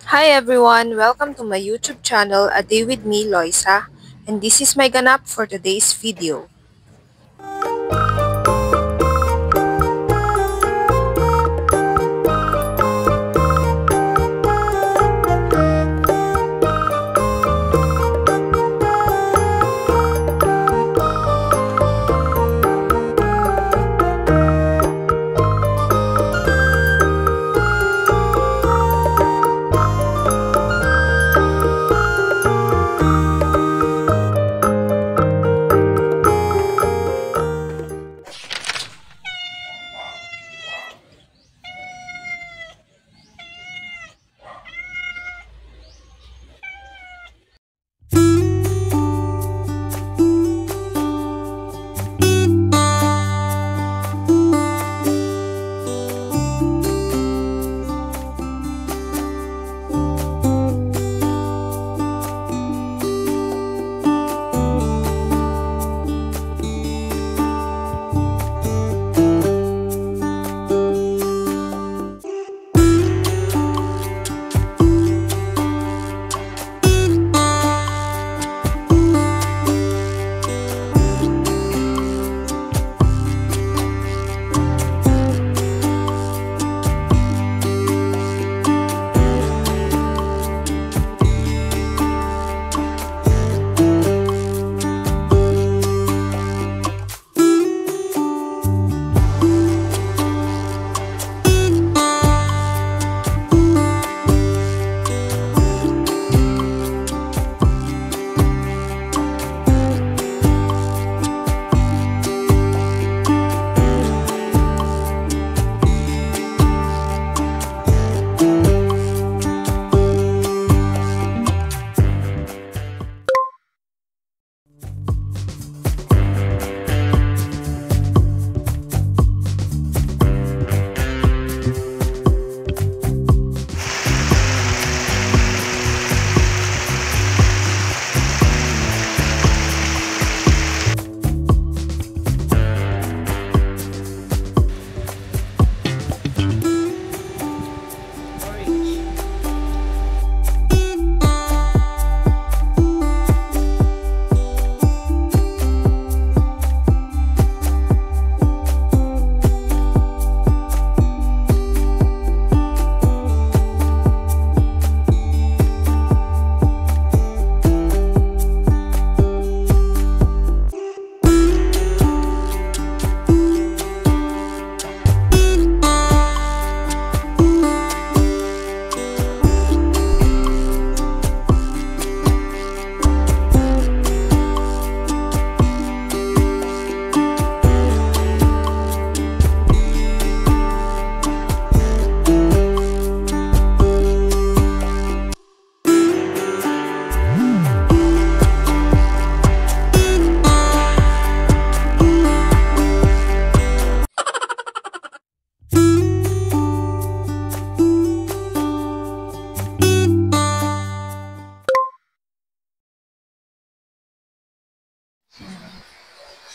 Hi everyone! Welcome to my YouTube channel, A Day With Me, Loisa, and this is my ganap for today's video.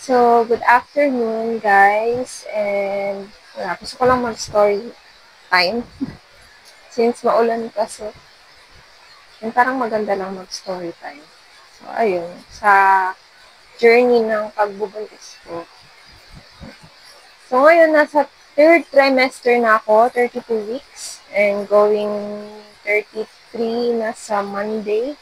So, good afternoon guys, and gusto ko lang mag-story time. Since maulan kasi, yung parang maganda lang mag-story time. So, ayun, sa journey ng pagbubuntis ko. So, ngayon, nasa third trimester na ako, 32 weeks, and going 33 na sa Monday.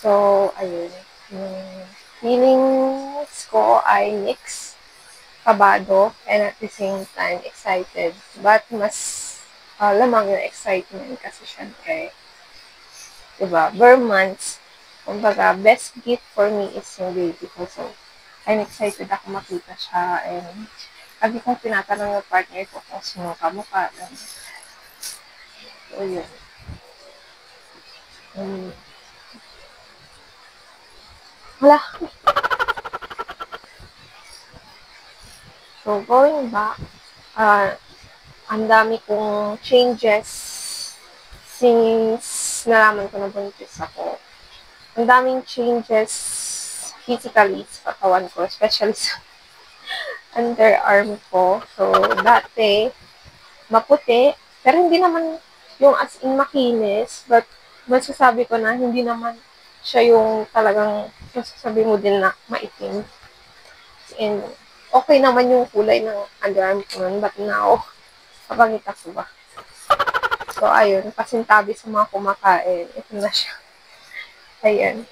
So, ayun, yung feelings ko ay mixed, kabado, and at the same time, excited. But mas lamang yung excitement kasi syempre, diba, bare months, kumbaga, best gift for me is yung baby ko. So, I'm excited ako makita siya, and lagi kong tinatanong yung partner ko kung sino ka mukha. So, yun. Wala. So, going back, ang dami kong changes since nalaman ko na buntis ako. Ang daming changes physically sa katawan ko, especially sa underarm ko. So, dati, maputi, pero hindi naman yung as in makinis, but masasabi ko na hindi naman siya yung talagang masasabi mo din na maitim. And okay naman yung kulay ng underarm ko nun, but now, kapag ko ba? So, ayun, pasintabi sa mga kumakain. Ito na siya. Ayan.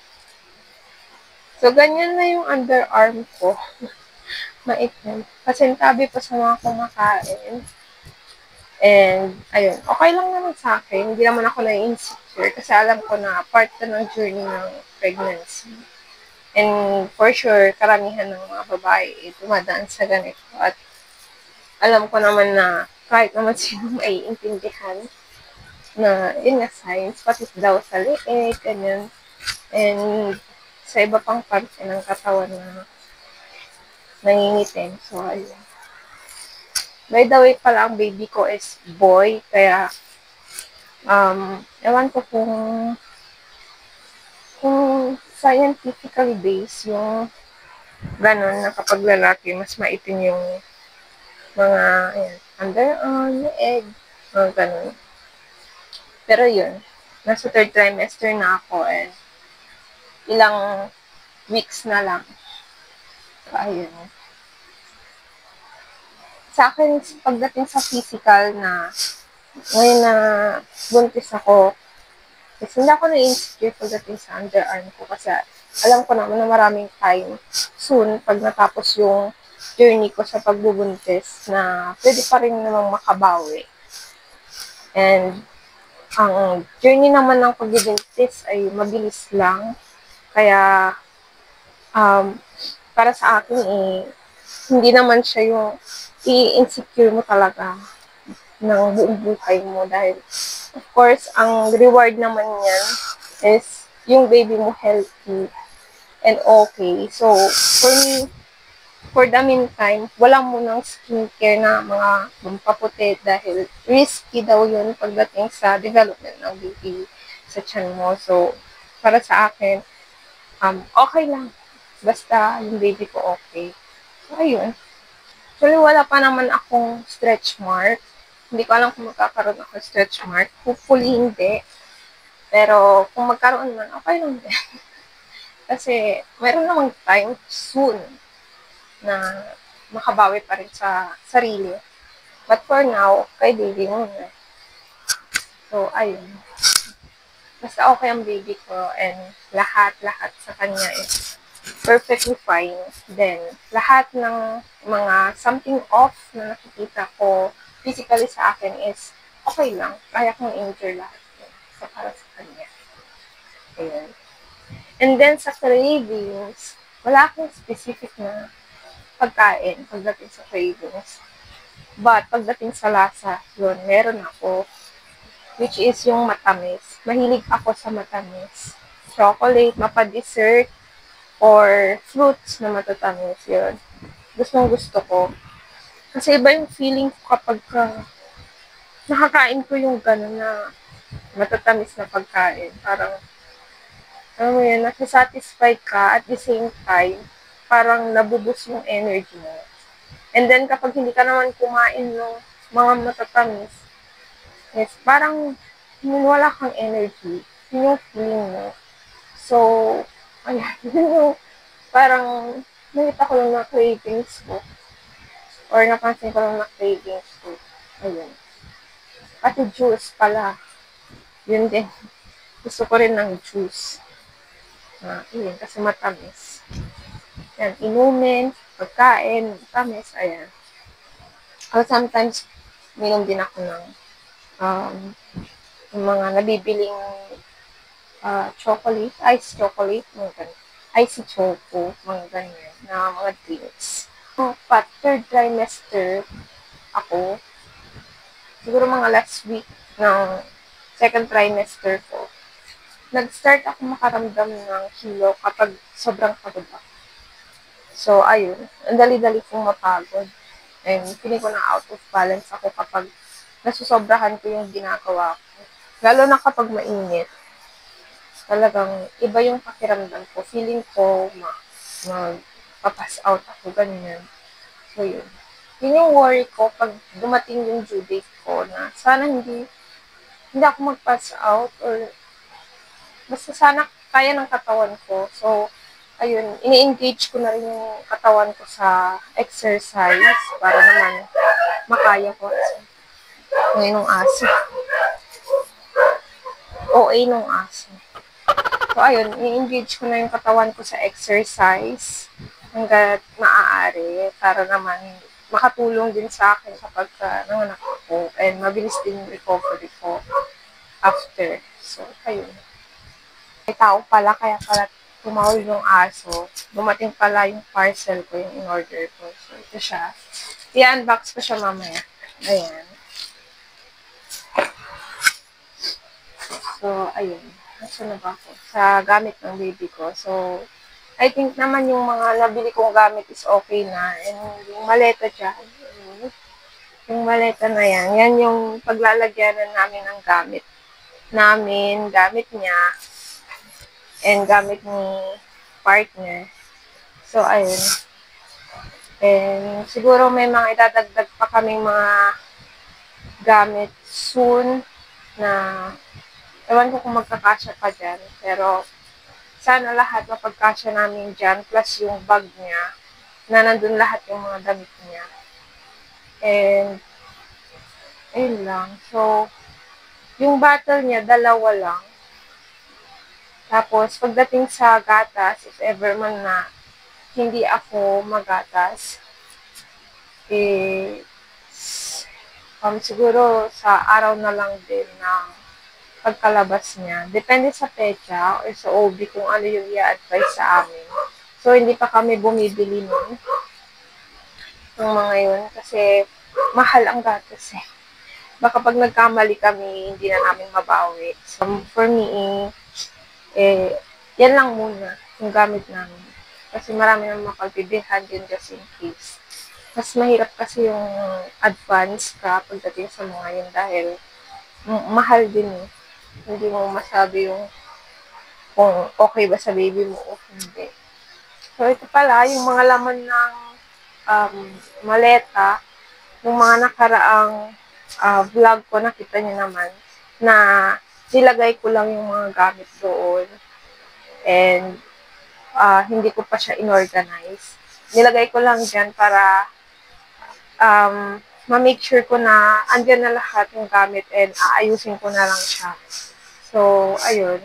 So, ganyan na yung underarm ko. Maitim. Pasintabi pa sa mga kumakain. And, ayun, okay lang naman sa akin. Hindi naman ako na-insecure kasi alam ko na part na ng journey ng pregnancy. And for sure, karamihan ng mga babae dumadaan sa ganito. At alam ko naman na kahit naman sino maiintindihan na yun nga signs, pati daw sa liig, ganyan. And sa iba pang parte ng katawan na nangingitim. So, ayun. By the way pala, ang baby ko is boy, kaya ewan ko kung scientifically based yung ganun na kapag lalaki, mas maitim yung mga ayan, underarm, egg, mga ganun. Pero yun, nasa third trimester na ako and ilang weeks na lang. So, ayun. Sa akin, pagdating sa physical na ngayon na buntis ako, is hindi ako na-insecure pagdating sa underarm ko kasi alam ko naman na maraming time soon pag natapos yung journey ko sa pagbubuntis na pwede pa rin namang makabawi. And ang journey naman ng pagbubuntis ay mabilis lang. Kaya para sa akin hindi naman siya yung i-insecure mo talaga ng buong buhay mo dahil of course, ang reward naman niyan is yung baby mo healthy and okay. So, for me, for the meantime, wala mo ng skincare na mga pampaputi dahil risky daw yun pagdating sa development ng baby sa tiyan mo. So, para sa akin, okay lang. Basta yung baby ko okay. So, ayun. Actually, wala pa naman akong stretch mark. Hindi ko alam kung magkakaroon ako stretch mark. Hopefully, hindi. Pero, kung magkaroon man, okay lang din. Kasi, meron namang time soon na makabawi pa rin sa sarili. But for now, kay baby muna. So, ayun. Basta okay ang baby ko and lahat-lahat sa kanya is perfectly fine. Then, lahat ng mga something off na nakikita ko physically sa akin is okay lang. Kaya kong endure lahat yun. So, para sa kanya. Ayun. And then, sa cravings, wala akong specific na pagkain pagdating sa cravings. But, pagdating sa lasa, yun, meron ako. Which is yung matamis. Mahilig ako sa matamis. Chocolate, mapa-dessert, or fruits na matatamis. Yun. Gustong gusto ko. Kasi iba yung feeling ko kapag nakakain ko yung gano'n na matatamis na pagkain. Parang, alam mo yun, nasa-satisfy ka at the same time, parang nabubus yung energy mo. And then, kapag hindi ka naman kumain ng mga matatamis, yes, parang wala kang energy. Yun yung feeling mo. So, ayan, yun yung parang nakita ko lang na cravings ko. Or napansin ko lang na cravings ko. Ayun. Pati juice pala. Yun din. Gusto ko rin ng juice. Yun, kasi matamis. Yan, inumin, pagkain, matamis, ayan. Or sometimes, minom din ako ng yung mga nabibiling chocolate, ice chocolate, mga ganyan. Icy choco, mga ganyan, na mga drinks. Pat third trimester ako, siguro mga last week ng second trimester ko, nag-start ako makaramdam ng hilo kapag sobrang pagod ako. So, ayun, ang dali-dali kong mapagod. And feeling ko na out of balance ako kapag nasusobrahan ko yung ginagawa ko. Lalo na kapag mainit, talagang iba yung pakiramdam ko. Feeling ko mag-pass out ako, ganyan. So, yun. Yun yung worry ko pag dumating yung due date ko na sana hindi hindi ako mag-pass out or basta sana kaya ng katawan ko. So, ayun, ini-engage ko na rin yung katawan ko sa exercise para naman makaya ko. Ngayon nung aso. OA nung aso. So, ayun, i-engage ko na yung katawan ko sa exercise hanggat maaari para naman makatulong din sa akin kapag nanganak ako and mabilis din yung recovery ko after. So, ayun. May tao pala, kaya pala tumawag yung aso. Dumating pala yung parcel ko, yung in-order ko. So, ito siya. I-unbox ko siya mamaya. Ayan. So, ayun. Nasa na ba ako? Sa gamit ng baby ko. So, I think naman yung mga nabili kong gamit is okay na. And yung maleta dyan, yung maleta na yan yung paglalagyanan namin ng gamit namin, gamit niya, and gamit ni partner. So, ayun. And siguro may mga idadagdag pa kaming mga gamit soon na ewan ko kung magkakasya pa dyan. Pero, sana lahat mapagkasya namin dyan, plus yung bag niya, na nandun lahat yung mga damit niya. And, ayun lang. So, yung bottle niya, dalawa lang. Tapos, pagdating sa gatas, if ever man na hindi ako magatas, siguro sa araw na lang din ng pagkalabas niya. Depende sa pecha or sa OB kung ano yung i-advise sa amin. So, hindi pa kami bumibili nun. Yung mga yun. Kasi, mahal ang gatas eh. Baka pag nagkamali kami, hindi na namin mabawi. So, for me, yan lang muna yung gamit namin. Kasi marami nang mapagbibilhan din just in case. Mas mahirap kasi yung advance ka pagdating sa mga yun dahil mahal din eh. Hindi mo masabi yung kung okay ba sa baby mo o hindi. So, ito pala, yung mga laman ng maleta, yung mga nakaraang vlog ko, nakita niyo naman, na nilagay ko lang yung mga gamit doon. And, hindi ko pa siya inorganize. Nilagay ko lang dyan para ma-make sure ko na andyan na lahat yung gamit and aayusin ko na lang siya. So, ayun.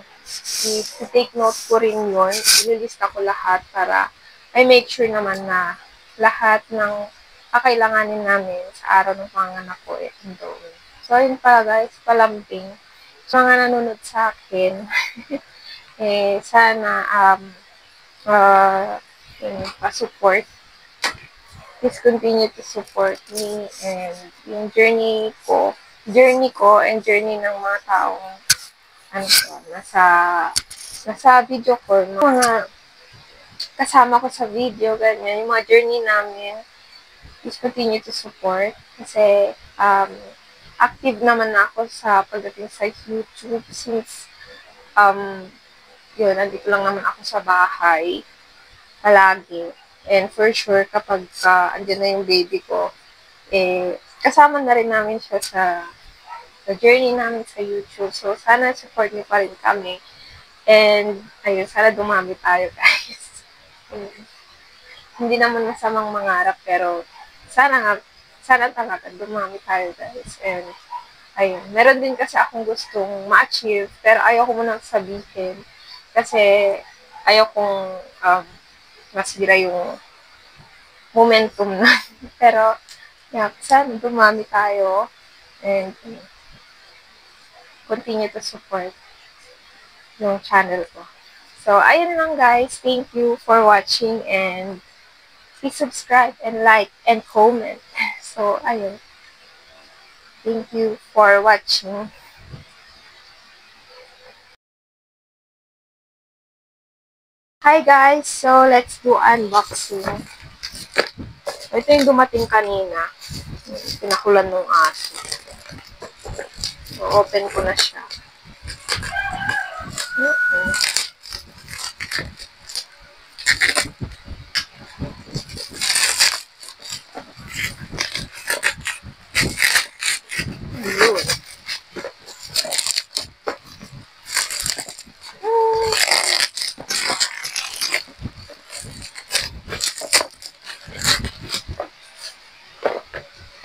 I-take note ko rin yun. Ililista ko lahat para I make sure naman na lahat ng kakailanganin namin sa araw ng panganak ko doon. So, ayun pala guys, palambing. So, mga nanonood sa akin, sana pa-support. Please continue to support me and yung journey ko and journey ng mga taong nasa video ko, mga kasama ko sa video, ganyan, yung mga journey namin, please continue to support kasi active naman ako sa pagdating sa YouTube since yun, nandito lang naman ako sa bahay palagi. And for sure, kapag andyan na yung baby ko, kasama na rin namin siya sa journey namin sa YouTube. So, sana support niyo pa rin kami. And, ayun, sana dumami tayo, guys. Hindi naman masamang mangarap, pero sana talaga dumami tayo, guys. And, ayun, meron din kasi akong gustong ma-achieve, pero ayaw ko munang sabihin. Kasi, ayaw kong masira yung momentum na. Pero, yeah, sana dumami tayo and continue to support yung channel ko. So, ayun lang guys. Thank you for watching and please subscribe and like and comment. So, ayun. Thank you for watching. Hi guys! So, let's do unboxing. Ito yung dumating kanina. Pinakulan ng aso. So, open ko na siya.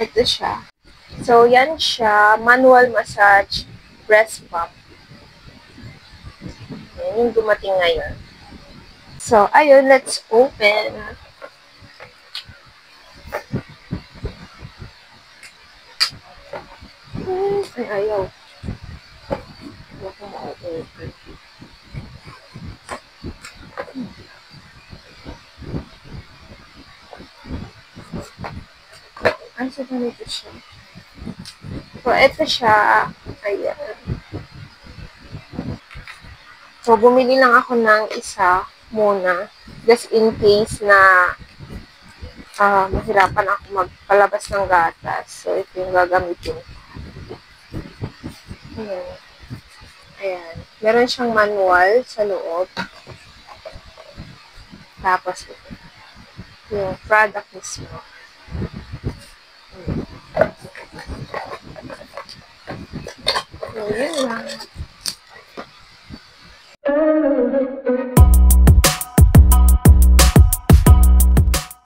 Ito siya. So, yan siya. Manual massage breast pump. Yan yung dumating ngayon. So, ayun, let's open. Ay, ayaw. Ayaw ko ma-open. Ay, so ganito siya. So, ito siya. Ayan. So, bumili lang ako ng isa muna. Just in case na mahirapan ako magpalabas ng gatas. So, ito yung gagamitin. Ayan. Ayan. Meron siyang manual sa loob. Tapos, ito. Yung product mismo. So, yun lang.